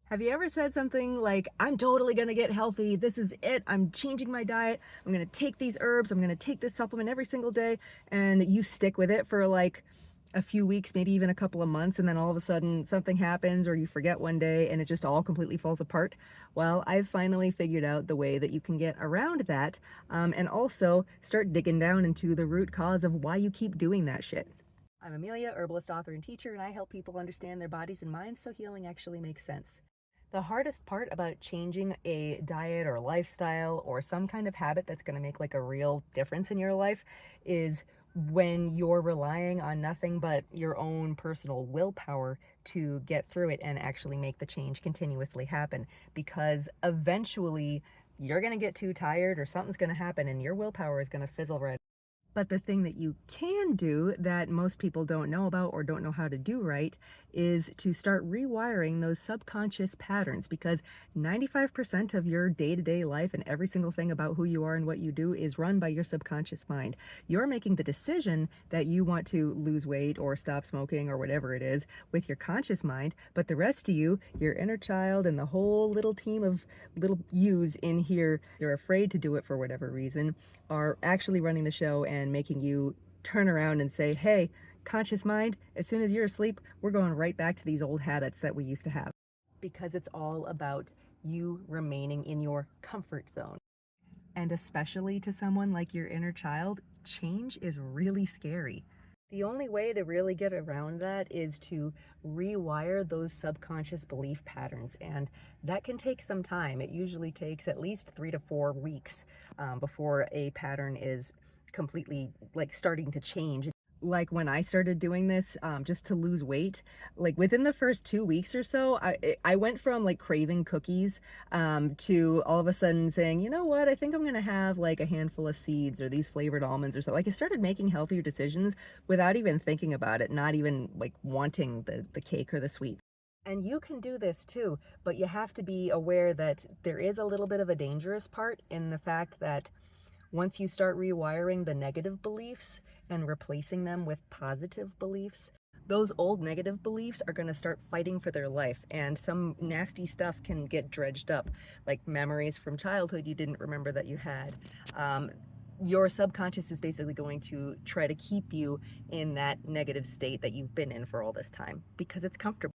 Have you ever said something like, I'm totally gonna get healthy, this is it, I'm changing my diet, I'm gonna take these herbs, I'm gonna take this supplement every single day, and you stick with it for like a few weeks, maybe even a couple of months, and then all of a sudden something happens or you forget one day and it just all completely falls apart? Well, I've finally figured out the way that you can get around that, and also start digging down into the root cause of why you keep doing that shit. I'm Amelia, herbalist, author, and teacher, and I help people understand their bodies and minds so healing actually makes sense. The hardest part about changing a diet or lifestyle or some kind of habit that's going to make like a real difference in your life is when you're relying on nothing but your own personal willpower to get through it and actually make the change continuously happen. Because eventually you're going to get too tired or something's going to happen and your willpower is going to fizzle right. But the thing that you can do that most people don't know about or don't know how to do right is to start rewiring those subconscious patterns, because 95% of your day-to-day life and every single thing about who you are and what you do is run by your subconscious mind. You're making the decision that you want to lose weight or stop smoking or whatever it is with your conscious mind, but the rest of you, your inner child and the whole little team of little yous in here, they're afraid to do it for whatever reason, are actually running the show and making you turn around and say, hey, conscious mind, as soon as you're asleep, we're going right back to these old habits that we used to have. Because it's all about you remaining in your comfort zone. And especially to someone like your inner child, change is really scary. The only way to really get around that is to rewire those subconscious belief patterns. And that can take some time. It usually takes at least 3 to 4 weeks before a pattern is completely like starting to change. Like when I started doing this, just to lose weight, like within the first 2 weeks or so, I went from like craving cookies, to all of a sudden saying, you know what, I think I'm gonna have like a handful of seeds or these flavored almonds or something. Like I started making healthier decisions without even thinking about it, not even like wanting the cake or the sweet. And you can do this too, but you have to be aware that there is a little bit of a dangerous part in the fact that once you start rewiring the negative beliefs and replacing them with positive beliefs, those old negative beliefs are going to start fighting for their life, and some nasty stuff can get dredged up, like memories from childhood you didn't remember that you had. Um, your subconscious is basically going to try to keep you in that negative state that you've been in for all this time because it's comfortable.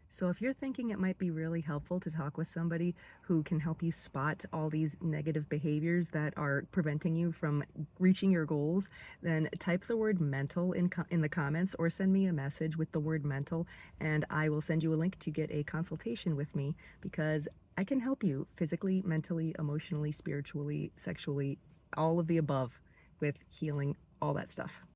So if you're thinking it might be really helpful to talk with somebody who can help you spot all these negative behaviors that are preventing you from reaching your goals, then type the word mental in the comments or send me a message with the word mental, and I will send you a link to get a consultation with me, because I can help you physically, mentally, emotionally, spiritually, sexually, all of the above with healing, all that stuff.